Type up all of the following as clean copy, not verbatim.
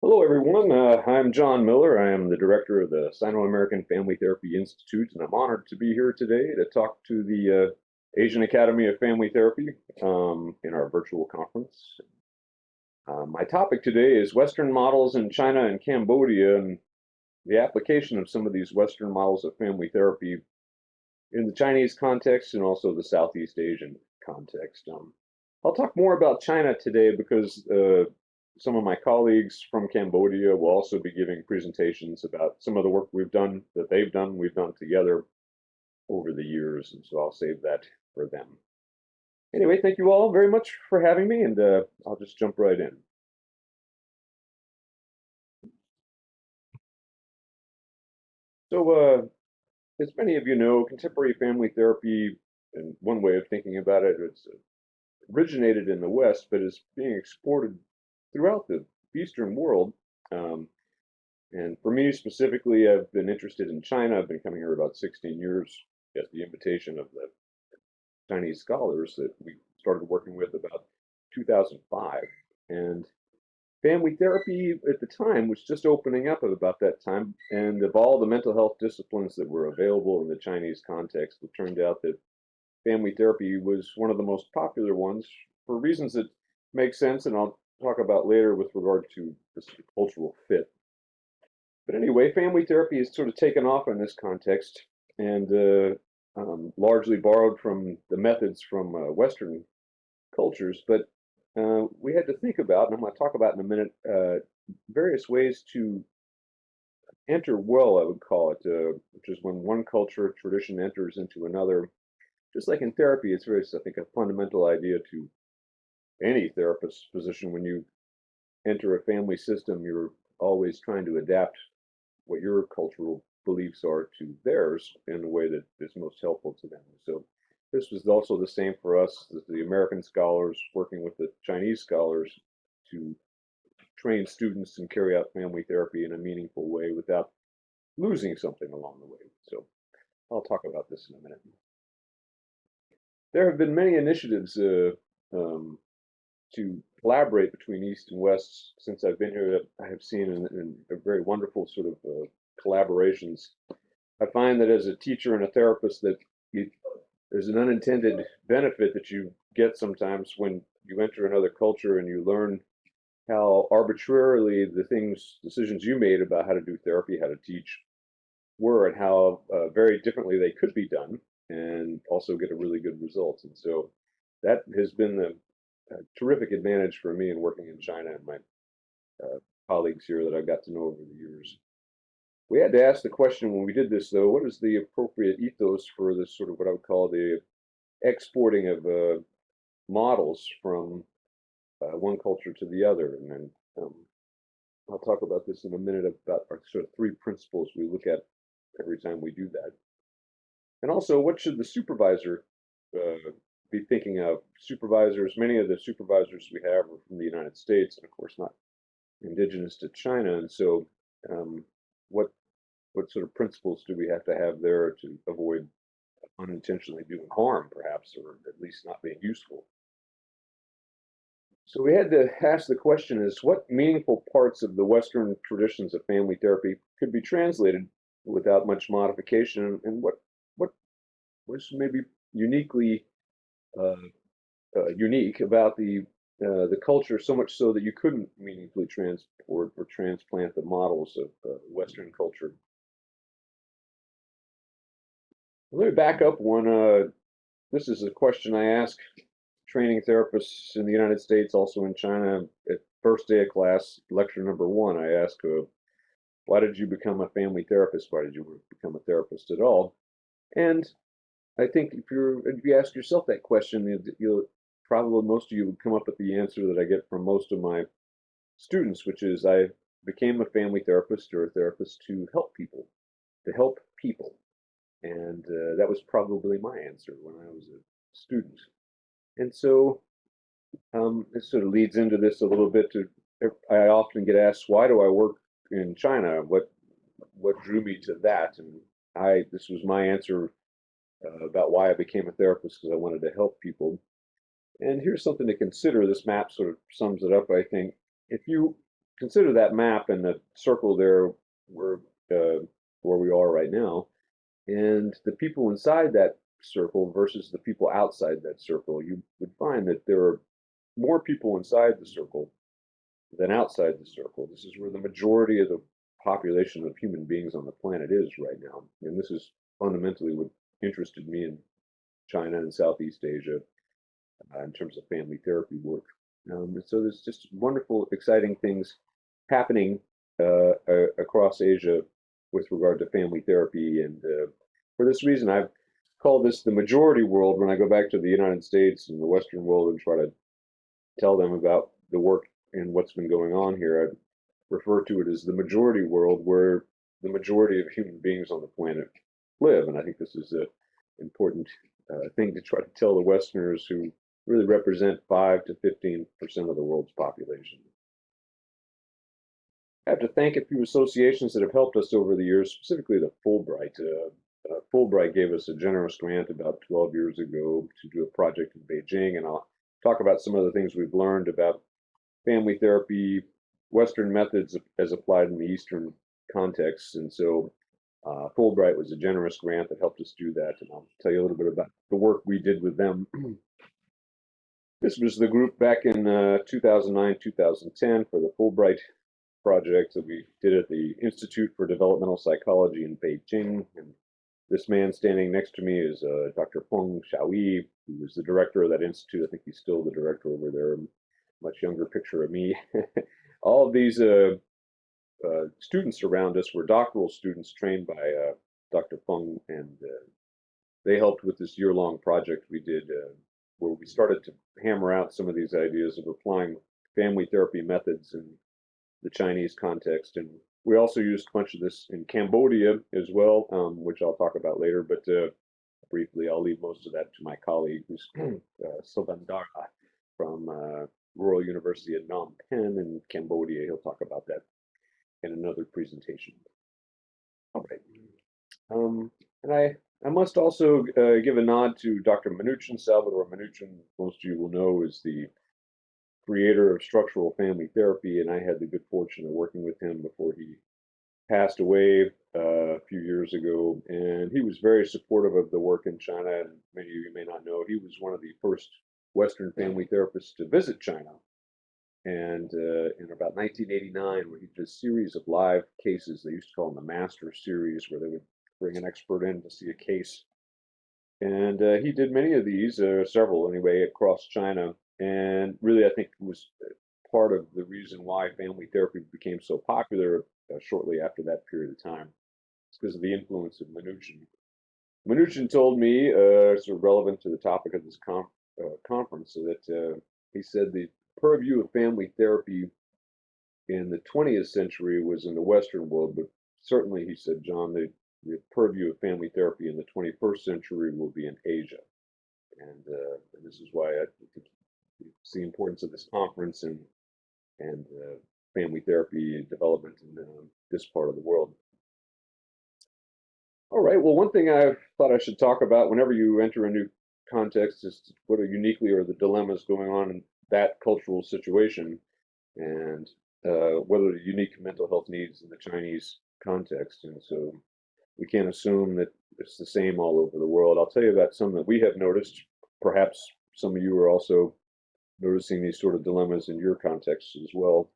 Hello, everyone. I'm John Miller. I am the director of the Sino-American Family Therapy Institute, and I'm honored to be here today to talk to the Asian Academy of Family Therapy in our virtual conference. My topic today is Western models in China and Cambodia and the application of some of these Western models of family therapy in the Chinese context and also the Southeast Asian context. I'll talk more about China today because some of my colleagues from Cambodia will also be giving presentations about some of the work we've done, we've done together over the years, and so I'll save that for them. Anyway, thank you all very much for having me, and I'll just jump right in. So, as many of you know, contemporary family therapy, and one way of thinking about it, it's originated in the West, but is being exported throughout the Eastern world. And for me specifically, I've been interested in China. I've been coming here about 16 years at the invitation of the Chinese scholars that we started working with about 2005. And family therapy at the time was just opening up at about that time. And of all the mental health disciplines that were available in the Chinese context, it turned out that family therapy was one of the most popular ones for reasons that make sense, and I'll talk about later with regard to this cultural fit. But anyway, family therapy has sort of taken off in this context and largely borrowed from the methods from Western cultures. But we had to think about, and I'm going to talk about in a minute, various ways to enter well, I would call it, which is when one culture tradition enters into another. Just like in therapy, it's very, I think, a fundamental idea to any therapist's position. When you enter a family system, you're always trying to adapt what your cultural beliefs are to theirs in a way that is most helpful to them. So this was also the same for us, the American scholars working with the Chinese scholars to train students and carry out family therapy in a meaningful way without losing something along the way. So I'll talk about this in a minute. There have been many initiatives to collaborate between East and West since I've been here that I have seen in a very wonderful sort of collaborations. I find that as a teacher and a therapist that there's an unintended benefit that you get sometimes when you enter another culture and you learn how arbitrarily the decisions you made about how to do therapy, how to teach, were, and how very differently they could be done, and also get a really good result. And so that has been the terrific advantage for me in working in China and my colleagues here that I got to know over the years. We had to ask the question when we did this, though, what is the appropriate ethos for this sort of what I would call the exporting of models from one culture to the other? And then I'll talk about this in a minute about our sort of three principles we look at every time we do that. And also, what should the supervisor be thinking of? Supervisors, many of the supervisors we have are from the United States, and of course not indigenous to China. And so, what sort of principles do we have to have there to avoid unintentionally doing harm, perhaps, or at least not being useful? So we had to ask the question is what meaningful parts of the Western traditions of family therapy could be translated without much modification, and what was maybe uniquely unique about the culture, so much so that you couldn't meaningfully transport or transplant the models of Western culture. Let me back up one. This is a question I ask training therapists in the United States, also in China. At first day of class, lecture number 1, I ask, why did you become a family therapist? Why did you become a therapist at all? And I think if you ask yourself that question, you'll probably, most of you would come up with the answer that I get from most of my students, which is I became a family therapist or a therapist to help people, And that was probably my answer when I was a student. And so this sort of leads into this a little bit. I often get asked, why do I work in China? What drew me to that? And this was my answer about why I became a therapist, because I wanted to help people. And here's something to consider. This map sort of sums it up, I think. If you consider that map and the circle there where where we are right now, and the people inside that circle versus the people outside that circle, you would find that there are more people inside the circle than outside the circle. This is where the majority of the population of human beings on the planet is right now. And this is fundamentally what interested me in China and Southeast Asia in terms of family therapy work. And so there's just wonderful, exciting things happening across Asia with regard to family therapy. And for this reason, I've called this the majority world when I go back to the United States and the Western world and try to tell them about the work and what's been going on here. I refer to it as the majority world, where the majority of human beings on the planet live. And I think this is an important thing to try to tell the Westerners, who really represent 5 to 15% of the world's population. I have to thank a few associations that have helped us over the years, specifically the Fulbright. Fulbright gave us a generous grant about 12 years ago to do a project in Beijing, and I'll talk about some of the things we've learned about family therapy, Western methods as applied in the Eastern context. And so Fulbright was a generous grant that helped us do that, and I'll tell you a little bit about the work we did with them. This was the group back in 2009, 2010 for the Fulbright project that we did at the Institute for Developmental Psychology in Beijing. And this man standing next to me is Dr. Feng Xiaoyi, who was the director of that institute. I think he's still the director over there. Much younger picture of me. All of these students around us were doctoral students trained by Dr. Feng, and they helped with this year-long project we did where we started to hammer out some of these ideas of applying family therapy methods in the Chinese context. And we also used a bunch of this in Cambodia as well, which I'll talk about later, but briefly, I'll leave most of that to my colleague, who's Sylvandara from Royal University at Phnom Penh in Cambodia. He'll talk about that in another presentation. All right. And I must also give a nod to Dr. Minuchin. Salvador Minuchin, most of you will know, is the creator of structural family therapy, and I had the good fortune of working with him before he passed away a few years ago. And he was very supportive of the work in China, and many of you may not know, he was one of the first Western family therapists to visit China. And in about 1989, where he did a series of live cases, they used to call them the Master Series, where they would bring an expert in to see a case. And he did many of these, several anyway, across China. And really, I think it was part of the reason why family therapy became so popular shortly after that period of time. It's because of the influence of Minuchin. Minuchin told me, sort of relevant to the topic of this conference, so that he said the purview of family therapy in the 20th century was in the Western world, but certainly, he said, John, the purview of family therapy in the 21st century will be in Asia. And this is why I think it's the importance of this conference and family therapy development in this part of the world. All right, well, one thing I thought I should talk about whenever you enter a new context is what are uniquely are the dilemmas going on in that cultural situation, and what are the unique mental health needs in the Chinese context. And so we can't assume that it's the same all over the world. I'll tell you about some that we have noticed. Perhaps some of you are also noticing these sort of dilemmas in your context as well.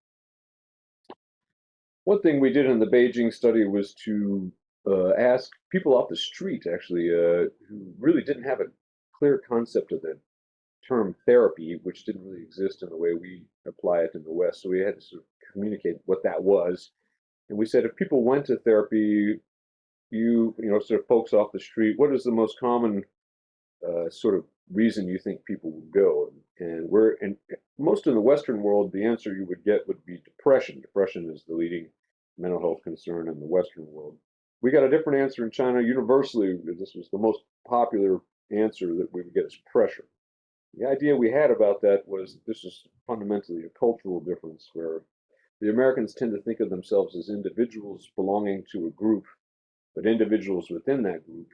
One thing we did in the Beijing study was to ask people off the street, actually, who really didn't have a clear concept of the term therapy, which didn't really exist in the way we apply it in the West. So we had to sort of communicate what that was. And we said, if people went to therapy, you know, sort of folks off the street, what is the most common sort of reason you think people would go? And most of the Western world, the answer you would get would be depression. Depression is the leading mental health concern in the Western world. We got a different answer in China. Universally, this was the most popular answer that we would get is pressure. The idea we had about that was this is fundamentally a cultural difference, where the Americans tend to think of themselves as individuals belonging to a group, but individuals within that group.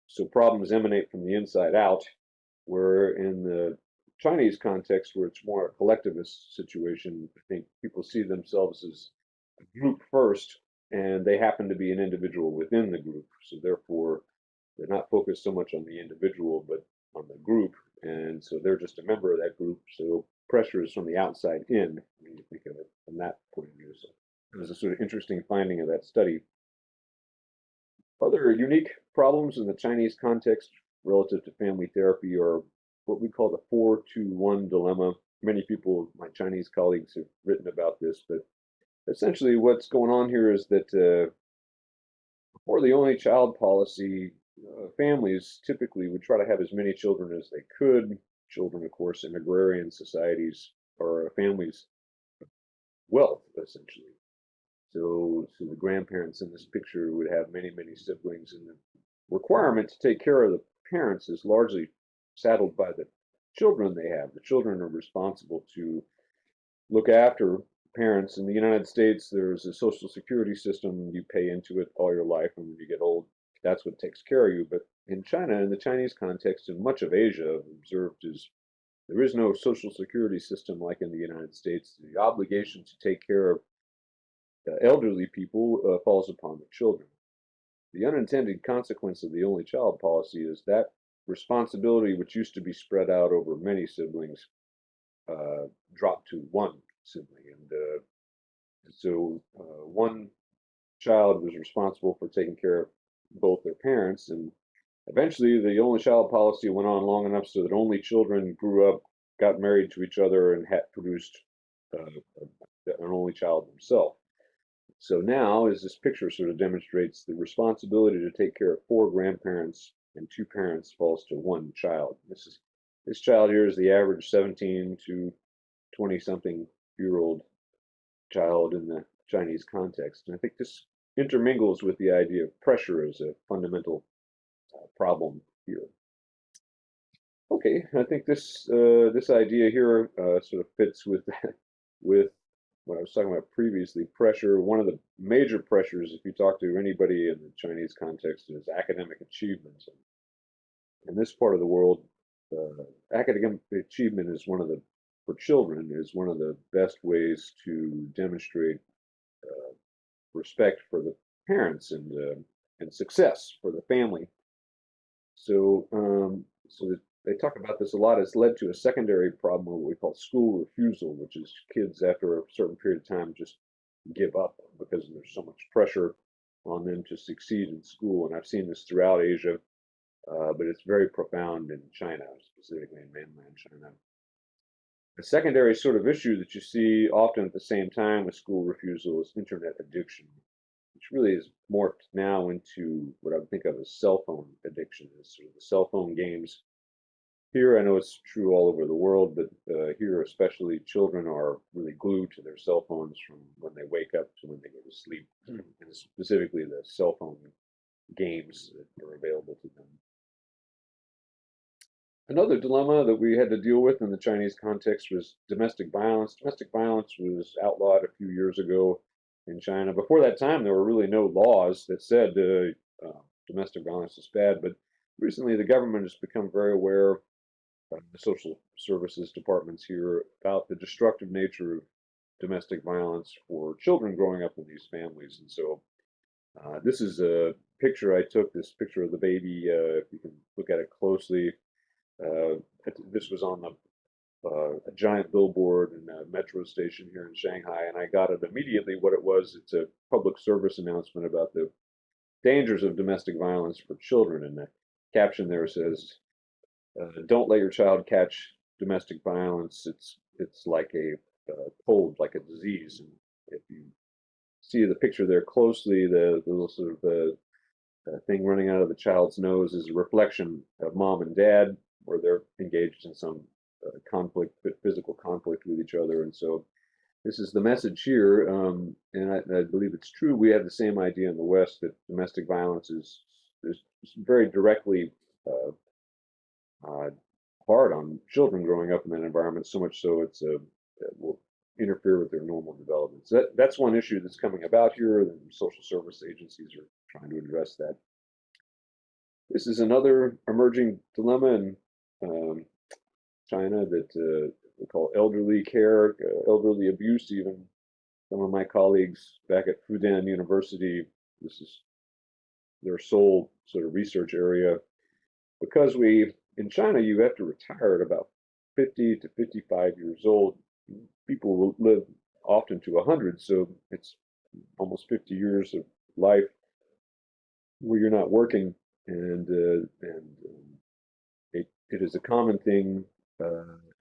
So problems emanate from the inside out, where in the Chinese context, where it's more a collectivist situation, I think people see themselves as a group first, and they happen to be an individual within the group. So therefore, they're not focused so much on the individual, but on the group. And so they're just a member of that group. So pressure is from the outside in, when you think of it from that point of view. So it was a sort of interesting finding of that study. Other unique problems in the Chinese context relative to family therapy are what we call the 4-2-1 dilemma. Many people, my Chinese colleagues, have written about this, but essentially what's going on here is that for the only child policy, families typically would try to have as many children as they could. Children, of course, in agrarian societies are a family's wealth, essentially. So the grandparents in this picture would have many, many siblings, and the requirement to take care of the parents is largely saddled by the children they have. The children are responsible to look after parents. In the United States, there's a social security system. You pay into it all your life, and when you get old, that's what takes care of you. But in China, in the Chinese context, and much of Asia, I've observed is there is no social security system like in the United States. The obligation to take care of elderly people falls upon the children. The unintended consequence of the only child policy is that responsibility, which used to be spread out over many siblings, dropped to one sibling. And so one child was responsible for taking care of both their parents. And eventually, the only child policy went on long enough so that only children grew up, got married to each other, and had produced an only child themselves. So now, as this picture sort of demonstrates, the responsibility to take care of 4 grandparents and 2 parents falls to one child. This child here is the average 17 to 20-something-year-old child in the Chinese context. And I think this intermingles with the idea of pressure as a fundamental problem here. Okay, I think this idea here sort of fits with with what I was talking about previously. Pressure. One of the major pressures, if you talk to anybody in the Chinese context, is academic achievements. In this part of the world, academic achievement is for children, is one of the best ways to demonstrate respect for the parents and success for the family. So, they talk about this a lot. It's led to a secondary problem, what we call school refusal, which is kids after a certain period of time just give up because there's so much pressure on them to succeed in school. And I've seen this throughout Asia, but it's very profound in China, specifically in mainland China. A secondary sort of issue that you see often at the same time with school refusal is internet addiction, which really is morphed now into what I would think of as cell phone addiction, is sort of the cell phone games. Here, I know it's true all over the world, but here especially, children are really glued to their cell phones from when they wake up to when they go to sleep, and specifically the cell phone games that are available to them. Another dilemma that we had to deal with in the Chinese context was domestic violence. Domestic violence was outlawed a few years ago in China. Before that time, there were really no laws that said domestic violence is bad, but recently the government has become very aware, the social services departments here, about the destructive nature of domestic violence for children growing up in these families. And so this is a picture I took, this picture of the baby. If you can look at it closely, this was on a giant billboard in a metro station here in Shanghai, and I got it immediately what it was. It's a public service announcement about the dangers of domestic violence for children, and the caption there says, "Don't let your child catch domestic violence. It's like a cold, like a disease." And if you see the picture there closely, the little sort of thing running out of the child's nose is a reflection of mom and dad, where they're engaged in some conflict, physical conflict with each other. And so this is the message here, and I believe it's true. We have the same idea in the West that domestic violence is very directly hard on children growing up in that environment, so much so it will interfere with their normal development. So that's one issue that's coming about here, and social service agencies are trying to address that. This is another emerging dilemma in China that we call elderly care, elderly abuse even. Some of my colleagues back at Fudan University, this is their sole sort of research area. Because in China, you have to retire at about 50 to 55 years old. People will live often to 100, so it's almost 50 years of life where you're not working, and it is a common thing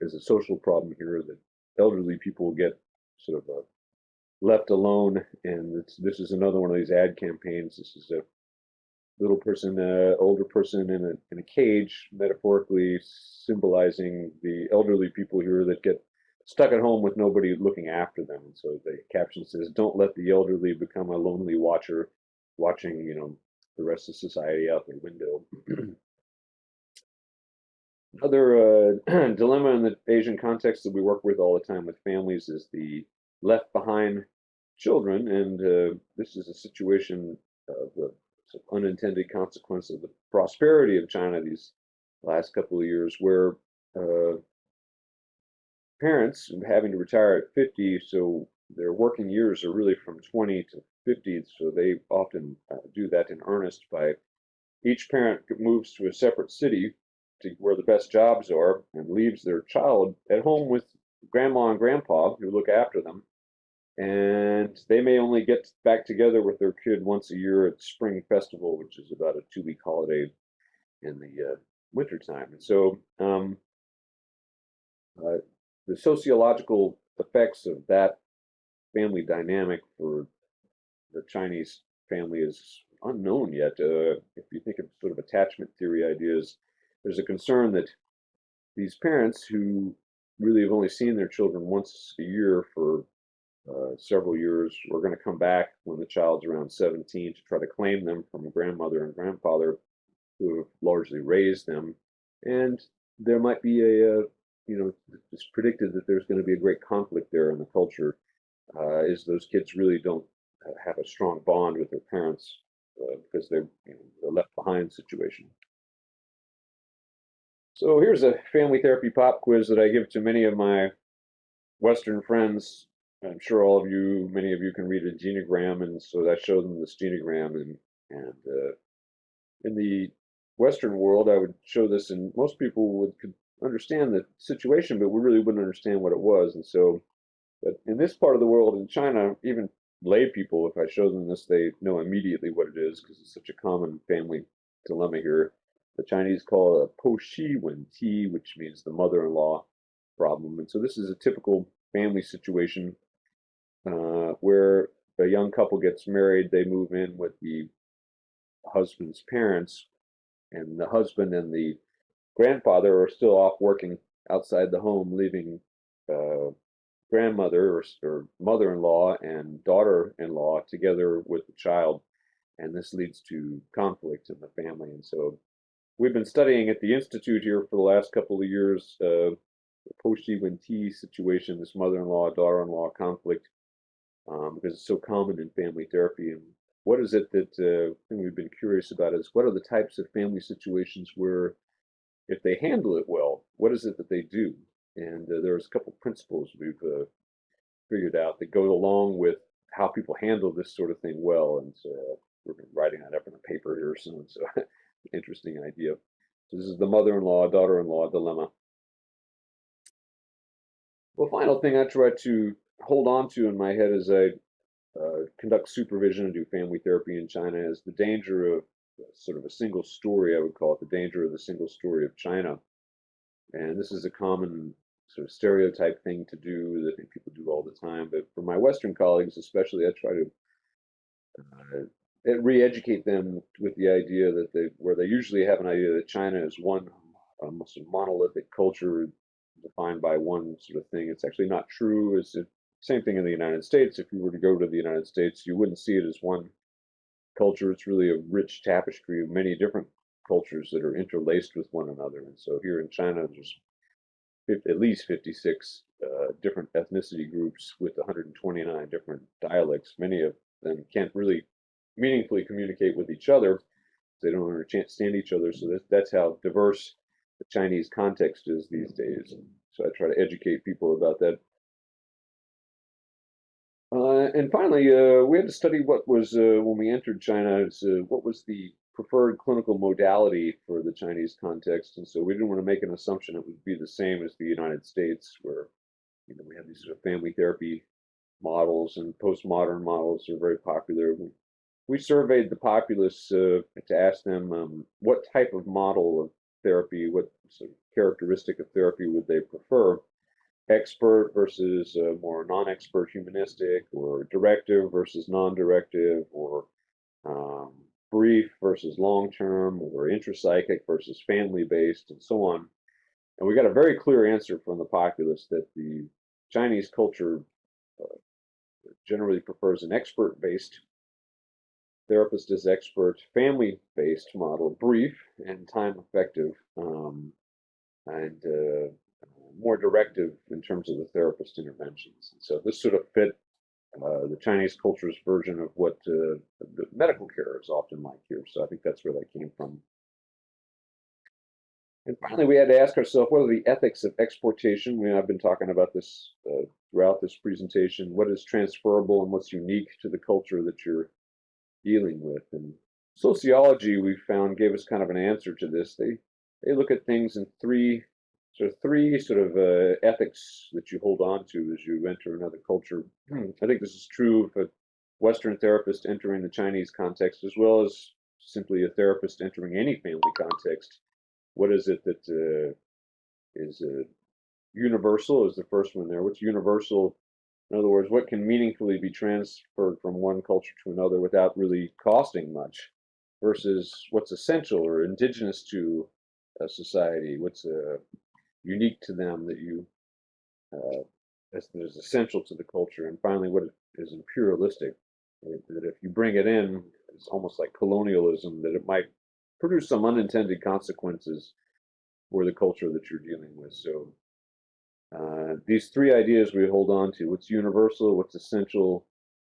as a social problem here that elderly people get sort of left alone, and this is another one of these ad campaigns. This is a little person, older person in a cage, metaphorically symbolizing the elderly people here that get stuck at home with nobody looking after them. And so the caption says, "Don't let the elderly become a lonely watcher, watching, the rest of society out their window." Another dilemma in the Asian context that we work with all the time with families is the left behind children, and this is a situation of the unintended consequence of the prosperity of China these last couple of years, where parents having to retire at 50, so their working years are really from 20 to 50, so they often do that in earnest by each parent moves to a separate city to where the best jobs are and leaves their child at home with grandma and grandpa who look after them. And they may only get back together with their kid once a year at Spring Festival, which is about a 2-week holiday in the wintertime. And so the sociological effects of that family dynamic for the Chinese family is unknown yet. If you think of sort of attachment theory ideas, there's a concern that these parents who really have only seen their children once a year for several years are going to come back when the child's around 17 to try to claim them from grandmother and grandfather who have largely raised them. And there might be it's predicted that there's going to be a great conflict there in the culture, is those kids really don't have a strong bond with their parents because they're the left behind situation. So here's a family therapy pop quiz that I give to many of my Western friends. I'm sure many of you can read a genogram, and so I show them this genogram, and in the Western world, I would show this, and most people could understand the situation, but we really wouldn't understand what it was. And so, but in this part of the world, in China, even lay people, if I show them this, they know immediately what it is because it's such a common family dilemma here. The Chinese call it a po shi wen ti, which means the mother-in-law problem. And so this is a typical family situation where a young couple gets married, they move in with the husband's parents, and the husband and the grandfather are still off working outside the home, leaving grandmother or mother-in-law and daughter-in-law together with the child, and this leads to conflict in the family. And so we've been studying at the Institute here for the last couple of years the Po-Shi-Wen-Ti situation, this mother-in-law, daughter-in-law conflict, because it's so common in family therapy. And what is it that we've been curious about is what are the types of family situations where if they handle it well, what is it that they do? And there's a couple principles we've figured out that go along with how people handle this sort of thing well. And so we're writing that up in a paper here soon. So interesting idea. So this is the mother-in-law, daughter-in-law dilemma. Well, final thing I try to hold on to in my head as I conduct supervision and do family therapy in China is the danger of sort of a single story. I would call it the danger of the single story of China. And this is a common sort of stereotype thing to do that I think people do all the time. But for my Western colleagues, especially, I try to re-educate them with the idea that where they usually have an idea that China is one almost a monolithic culture defined by one sort of thing. It's actually not true. It's the same thing in the United States. If you were to go to the United States, you wouldn't see it as one culture. It's really a rich tapestry of many different cultures that are interlaced with one another. And so here in China, there's at least 56 different ethnicity groups with 129 different dialects. Many of them can't really meaningfully communicate with each other. They don't understand each other. So that's how diverse the Chinese context is these days. So I try to educate people about that. And finally, we had to study what was, when we entered China, what was the preferred clinical modality for the Chinese context. And so we didn't want to make an assumption it would be the same as the United States, where we have these sort of family therapy models, and postmodern models are very popular. We surveyed the populace to ask them what type of model of therapy, what sort of characteristic of therapy would they prefer, expert versus more non-expert humanistic, or directive versus non-directive, or um, brief versus long-term, or intrapsychic versus family-based, and so on. And we got a very clear answer from the populace that the Chinese culture generally prefers an expert-based, therapist is expert, family-based model, brief and time-effective, and more directive in terms of the therapist interventions. So this sort of fit the Chinese culture's version of what the medical care is often like here. So I think that's where that came from. And finally, we had to ask ourselves, what are the ethics of exportation? I've been talking about this throughout this presentation. What is transferable and what's unique to the culture that you're dealing with? And sociology, we found, gave us kind of an answer to this. They look at things in three ethics that you hold on to as you enter another culture. I think this is true of a Western therapist entering the Chinese context, as well as simply a therapist entering any family context. What is it that is universal? Is the first one there? What's universal? In other words, what can meaningfully be transferred from one culture to another without really costing much, versus what's essential or indigenous to a society? What's unique to them that that is essential to the culture? And finally, what is imperialistic? That if you bring it in, it's almost like colonialism, that it might produce some unintended consequences for the culture that you're dealing with. So these three ideas we hold on to: what's universal, what's essential,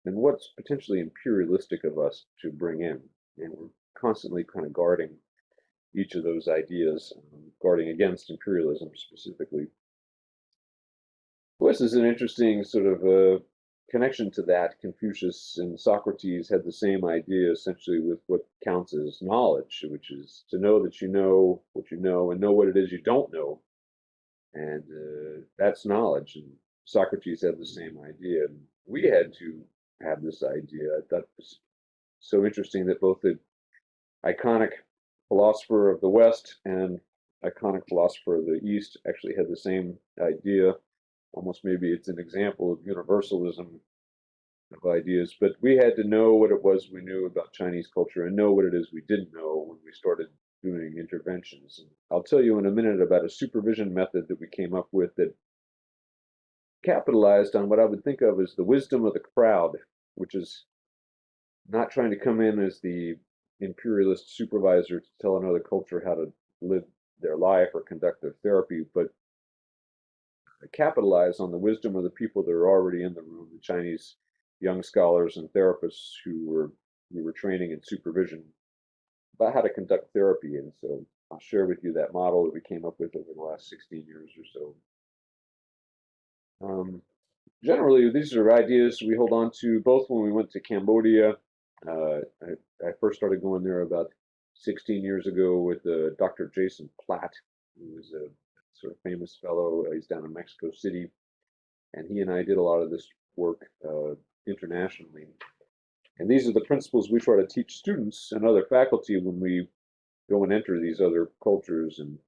and what's potentially imperialistic of us to bring in. And we're constantly kind of guarding each of those ideas, guarding against imperialism specifically. This is an interesting sort of connection to that. Confucius and Socrates had the same idea, essentially, with what counts as knowledge, which is to know that you know what you know, and know what it is you don't know. And that's knowledge. And Socrates had the same idea. And we had to have this idea. I thought it was so interesting that both the iconic philosopher of the West and iconic philosopher of the East actually had the same idea. Almost maybe it's an example of universalism of ideas. But we had to know what it was we knew about Chinese culture, and know what it is we didn't know when we started doing interventions. And I'll tell you in a minute about a supervision method that we came up with that capitalized on what I would think of as the wisdom of the crowd, which is not trying to come in as the imperialist supervisor to tell another culture how to live their life or conduct their therapy, but capitalize on the wisdom of the people that are already in the room, the Chinese young scholars and therapists who we were training in supervision about how to conduct therapy. And so I'll share with you that model that we came up with over the last 16 years or so. Generally, these are ideas we hold on to both when we went to Cambodia. I first started going there about 16 years ago with Dr. Jason Platt, who was a sort of famous fellow. He's down in Mexico City, and he and I did a lot of this work internationally. And these are the principles we try to teach students and other faculty when we go and enter these other cultures. And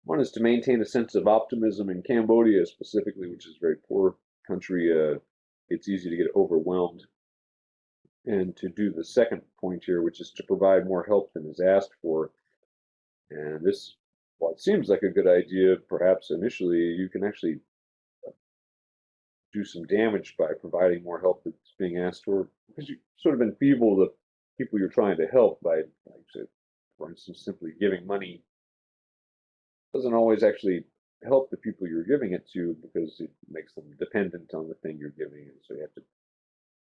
one is to maintain a sense of optimism. In Cambodia specifically, which is a very poor country, it's easy to get overwhelmed. And to do the second point here, which is to provide more help than is asked for. And this, while it seems like a good idea, perhaps initially, you can actually do some damage by providing more help that's being asked for, because you sort of enfeeble the people you're trying to help by, like, say, for instance, simply giving money doesn't always actually help the people you're giving it to, because it makes them dependent on the thing you're giving, and so you have to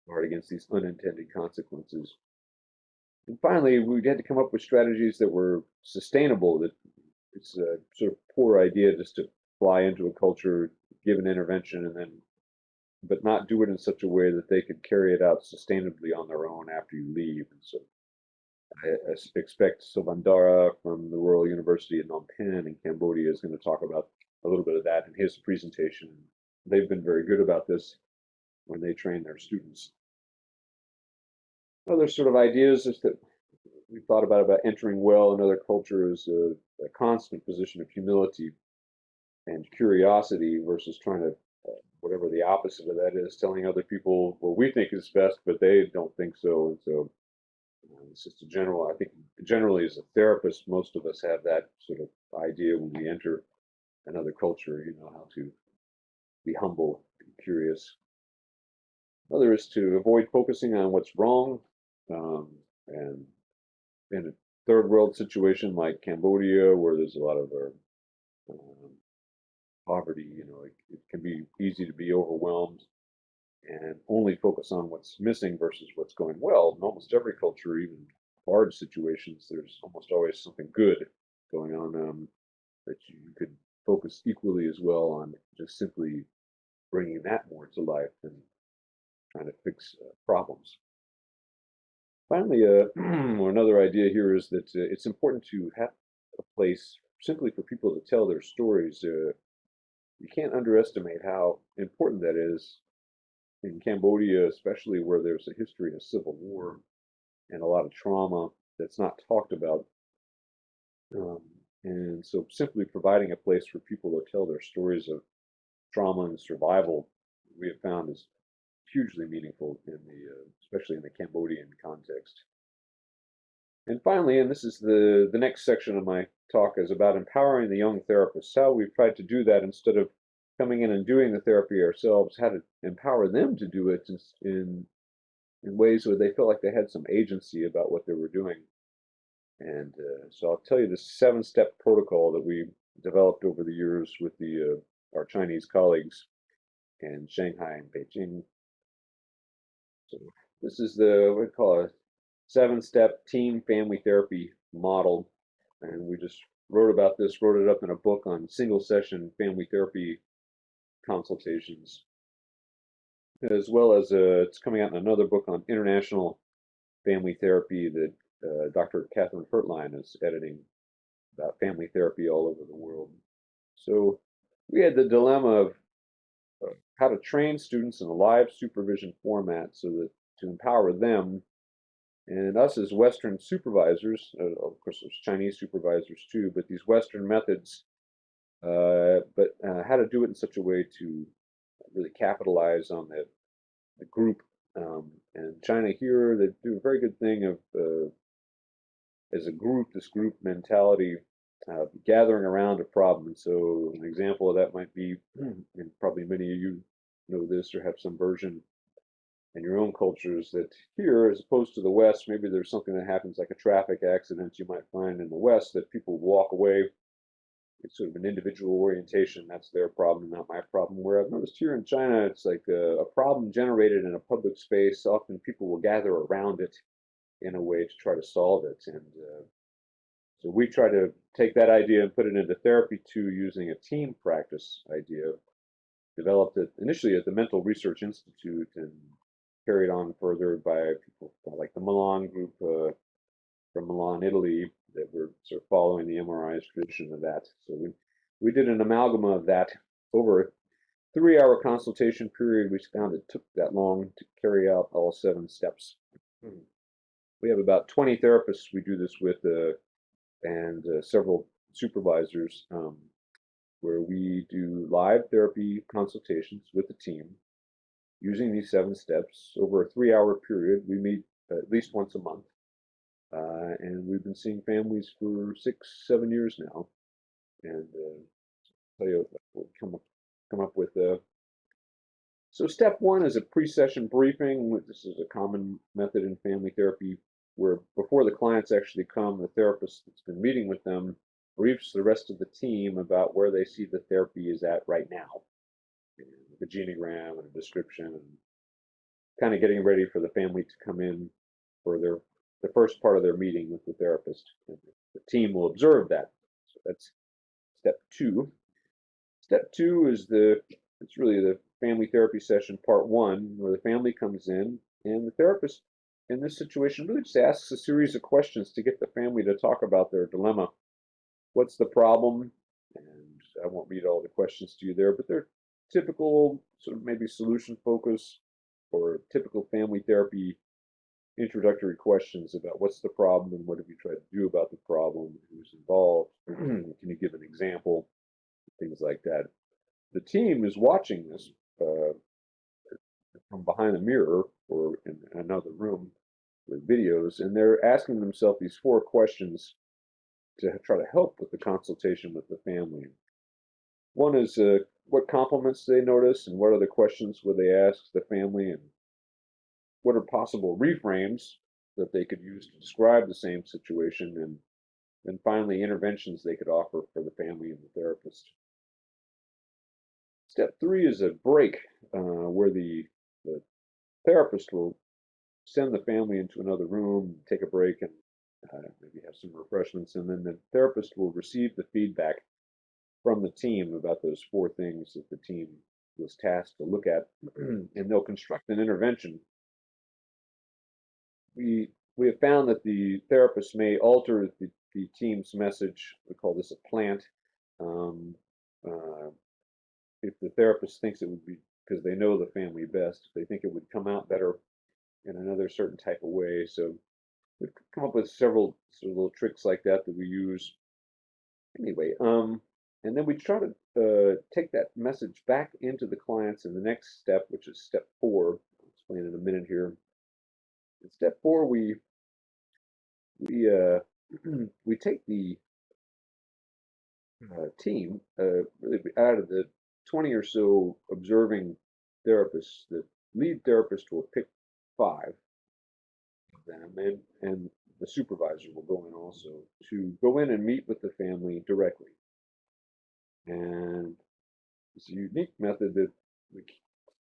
guard against these unintended consequences. And finally, we had to come up with strategies that were sustainable, that it's a sort of poor idea just to fly into a culture, give an intervention, and then but not do it in such a way that they could carry it out sustainably on their own after you leave. And so I expect Sobandara from the Royal University in Phnom Penh in Cambodia is going to talk about a little bit of that in his presentation. They've been very good about this when they train their students. Other sort of ideas is that we thought about entering well in other cultures, a constant position of humility and curiosity versus trying to, whatever the opposite of that is, telling other people what we think is best, but they don't think so. And so it's just a general, I think generally as a therapist, most of us have that sort of idea when we enter another culture, you know, how to be humble, be curious. Other is to avoid focusing on what's wrong. And in a third world situation like Cambodia, where there's a lot of um, poverty, you know, it can be easy to be overwhelmed and only focus on what's missing versus what's going well. In almost every culture, even hard situations, there's almost always something good going on that you could focus equally as well on just simply bringing that more to life than trying to fix problems. Finally, another idea here is that it's important to have a place simply for people to tell their stories. You can't underestimate how important that is in Cambodia, especially where there's a history of civil war and a lot of trauma that's not talked about. Um, and so simply providing a place for people to tell their stories of trauma and survival, we have found is hugely meaningful in especially in the Cambodian context. And finally, and this is the next section of my talk, is about empowering the young therapists, how we've tried to do that instead of coming in and doing the therapy ourselves, how to empower them to do it in ways where they felt like they had some agency about what they were doing. And so I'll tell you the 7-step protocol that we developed over the years with our Chinese colleagues in Shanghai and Beijing. So this is what we call a 7-step team family therapy model. And we just wrote it up in a book on single session family therapy consultations, as well as it's coming out in another book on international family therapy that Dr. Catherine Hertlein is editing about family therapy all over the world. So we had the dilemma of how to train students in a live supervision format so that to empower them and us as Western supervisors. Of course, there's Chinese supervisors too, but these Western methods, but how to do it in such a way to really capitalize on the group. And China here, they do a very good thing of, as a group, this group mentality, gathering around a problem. And so an example of that might be, and probably many of you know this or have some version in your own cultures, that here, as opposed to the West, maybe there's something that happens like a traffic accident you might find in the West that people walk away. It's sort of an individual orientation. That's their problem, not my problem. Where I've noticed here in China, it's like a problem generated in a public space. Often people will gather around it in a way to try to solve it. And so we try to take that idea and put it into therapy too, using a team practice idea, developed it initially at the Mental Research Institute and carried on further by people like the Milan group from Milan, Italy, that were sort of following the MRI's tradition of that. So we did an amalgam of that over a 3-hour consultation period. We found it took that long to carry out all 7 steps. We have about 20 therapists we do this with, and several supervisors, where we do live therapy consultations with the team using these 7 steps over a 3-hour period. We meet at least once a month. And we've been seeing families for 6, 7 years now. And tell you what come up with. So step 1 is a pre-session briefing. This is a common method in family therapy where before the clients actually come, the therapist that's been meeting with them briefs the rest of the team about where they see the therapy is at right now, with a genogram and a description, and kind of getting ready for the family to come in for the first part of their meeting with the therapist. And the team will observe that. So that's step two. Step two is it's really the family therapy session part one, where the family comes in and the therapist in this situation really just asks a series of questions to get the family to talk about their dilemma. What's the problem? And I won't read all the questions to you there, but they're typical sort of maybe solution focus or typical family therapy introductory questions about what's the problem and what have you tried to do about the problem, who's involved, can you give an example, things like that. The team is watching this uh, from behind a mirror or in another room with videos, and they're asking themselves these four questions to try to help with the consultation with the family. One is what compliments they notice, and what other questions would they ask the family, and what are possible reframes that they could use to describe the same situation, and then finally interventions they could offer for the family and the therapist. Step three is a break where the therapist will send the family into another room, take a break, and maybe have some refreshments, and then the therapist will receive the feedback from the team about those four things that the team was tasked to look at, and they'll construct an intervention. We have found that the therapist may alter the team's message. We call this a plant. Um, uh, if the therapist thinks it would be because they know the family best, if they think it would come out better in another certain type of way. So we've come up with several sort of little tricks like that that we use. Anyway, and then we try to take that message back into the clients in the next step, which is step four. I'll explain in a minute here. In step four, we we take the team, really out of the 20 or so observing therapists, the lead therapist will pick five of them, and the supervisor will go in also to go in and meet with the family directly. And it's a unique method that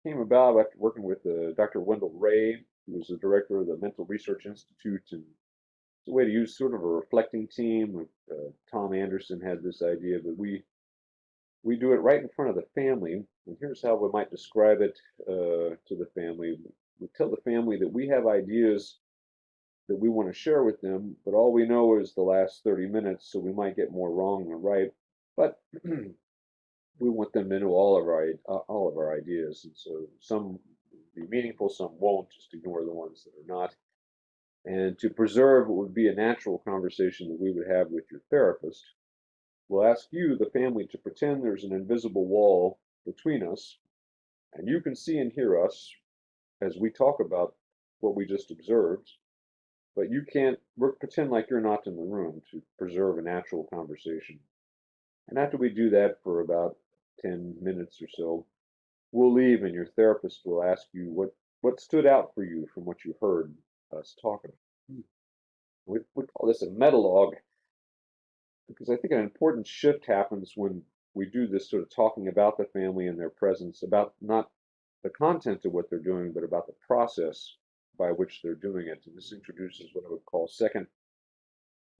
came about after working with Dr. Wendell Ray, who was the director of the Mental Research Institute, and it's a way to use sort of a reflecting team. Tom Anderson had this idea, but we do it right in front of the family, and here's how we might describe it to the family. We tell the family that we have ideas that we want to share with them, but all we know is the last 30 minutes, so we might get more wrong than right. But we want them to know all of our ideas, and so some will be meaningful, some won't. Just ignore the ones that are not. And to preserve what would be a natural conversation that we would have with your therapist, we'll ask you, the family, to pretend there's an invisible wall between us, and you can see and hear us as we talk about what we just observed, but you can't pretend like you're not in the room to preserve a natural conversation. And after we do that for about 10 minutes or so, we'll leave, and your therapist will ask you what stood out for you from what you heard us talking. We call this a metalogue because I think an important shift happens when we do this sort of talking about the family and their presence, about not the content of what they're doing, but about the process by which they're doing it. And this introduces what I would call second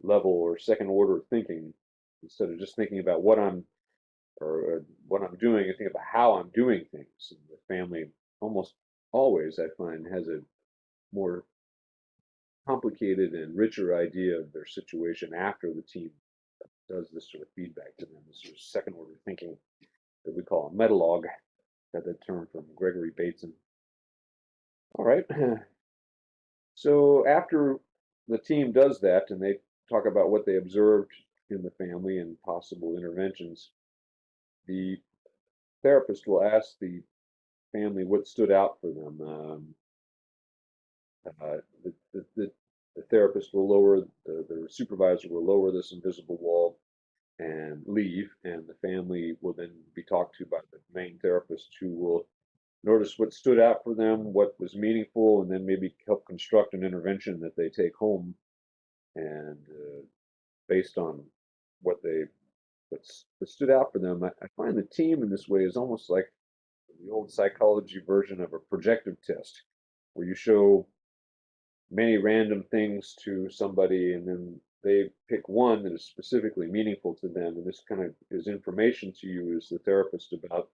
level or second order thinking. Instead of just thinking about what I'm doing, I think about how I'm doing things. And the family almost always, I find, has a more complicated and richer idea of their situation after the team does this sort of feedback to them, this sort of second order thinking that we call a metalogue. Got that term from Gregory Bateson. All right. So after the team does that and they talk about what they observed in the family and possible interventions, the therapist will ask the family what stood out for them. The therapist will lower, the supervisor will lower this invisible wall and leave, and the family will then be talked to by the main therapist, who will notice what stood out for them, what was meaningful, and then maybe help construct an intervention that they take home. And based on what stood out for them, I find the team in this way is almost like the old psychology version of a projective test, where you show many random things to somebody, and then they pick one that is specifically meaningful to them, and this kind of is information to you as the therapist about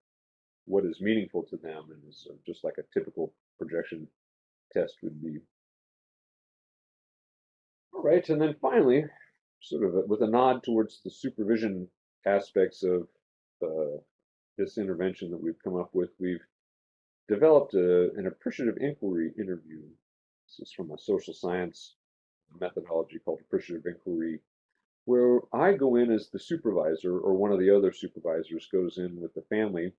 what is meaningful to them, and is just like a typical projection test would be. All right, and then finally, sort of with a nod towards the supervision aspects of uh, this intervention that we've come up with, we've developed an appreciative inquiry interview. This is from a social science methodology called appreciative inquiry, where I go in as the supervisor, or one of the other supervisors goes in with the family,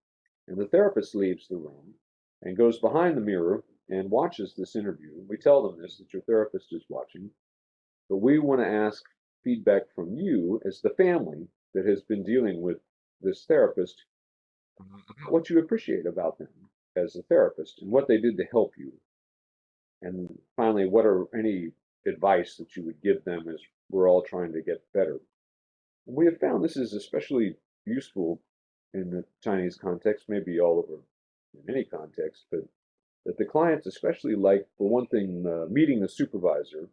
and the therapist leaves the room and goes behind the mirror and watches this interview. We tell them this, that your therapist is watching, but we want to ask feedback from you as the family that has been dealing with this therapist about what you appreciate about them as a therapist and what they did to help you. And finally, what are any advice that you would give them as we're all trying to get better? We have found this is especially useful in the Chinese context, maybe all over in any context, but that the clients especially like, for one thing, meeting the supervisor,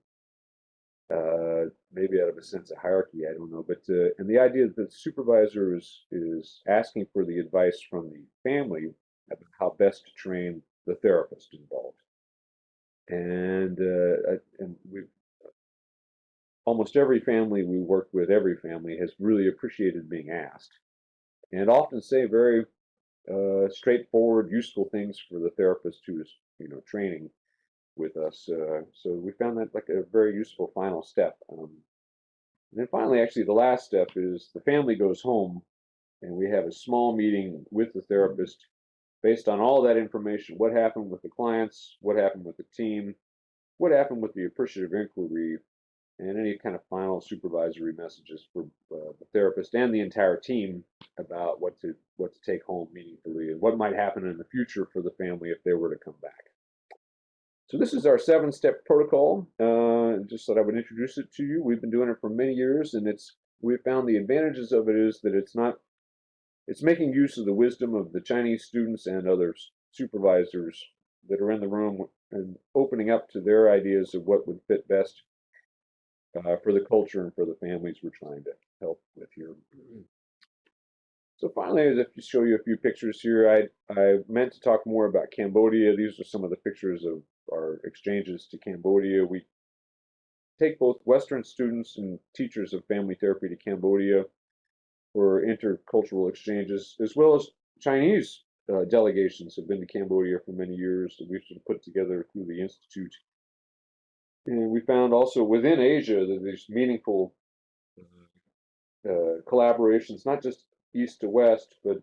maybe out of a sense of hierarchy, I don't know, but and the idea that the supervisor is asking for the advice from the family about how best to train the therapist involved. And we almost every family we work with, every family has really appreciated being asked, and often say very straightforward, useful things for the therapist who is, training with us. So we found that like a very useful final step. And then finally, actually, the last step is the family goes home, and we have a small meeting with the therapist based on all that information. What happened with the clients? What happened with the team? What happened with the appreciative inquiry? And any kind of final supervisory messages for the therapist and the entire team about what to take home meaningfully and what might happen in the future for the family if they were to come back. So this is our 7-step protocol. Just thought I would introduce it to you. We've been doing it for many years, and we've found the advantages of it is that it's making use of the wisdom of the Chinese students and other supervisors that are in the room and opening up to their ideas of what would fit best for the culture and for the families we're trying to help with here. So finally, as if to show you a few pictures here, I meant to talk more about Cambodia. These are some of the pictures of our exchanges to Cambodia. We take both Western students and teachers of family therapy to Cambodia for intercultural exchanges, as well as Chinese delegations have been to Cambodia for many years that we've sort of put together through the Institute. And we found also within Asia that there's meaningful collaborations, not just east to west, but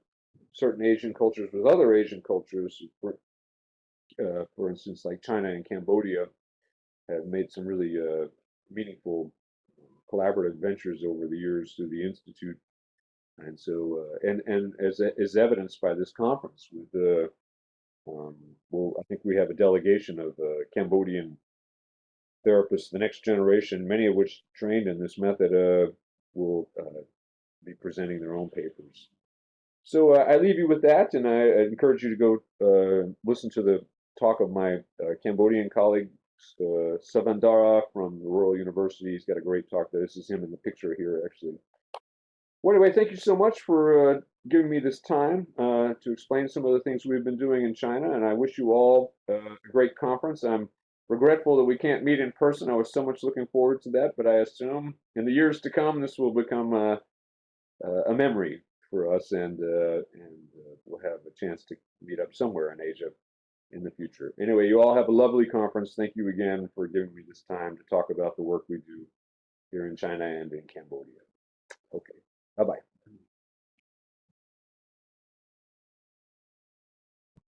certain Asian cultures with other Asian cultures. For instance, like China and Cambodia have made some really meaningful collaborative ventures over the years through the Institute. And so, and as evidenced by this conference, with well, I think we have a delegation of Cambodian therapists, the next generation, many of which trained in this method, will be presenting their own papers. So I leave you with that, and I encourage you to go listen to the talk of my Cambodian colleague, Savandara from the Royal University. He's got a great talk. This is him in the picture here, actually. Well, anyway, thank you so much for giving me this time to explain some of the things we've been doing in China, and I wish you all a great conference. I'm regretful that we can't meet in person. I was so much looking forward to that, but I assume in the years to come, this will become a memory for us, and we'll have a chance to meet up somewhere in Asia in the future. Anyway, you all have a lovely conference. Thank you again for giving me this time to talk about the work we do here in China and in Cambodia. Okay, bye-bye.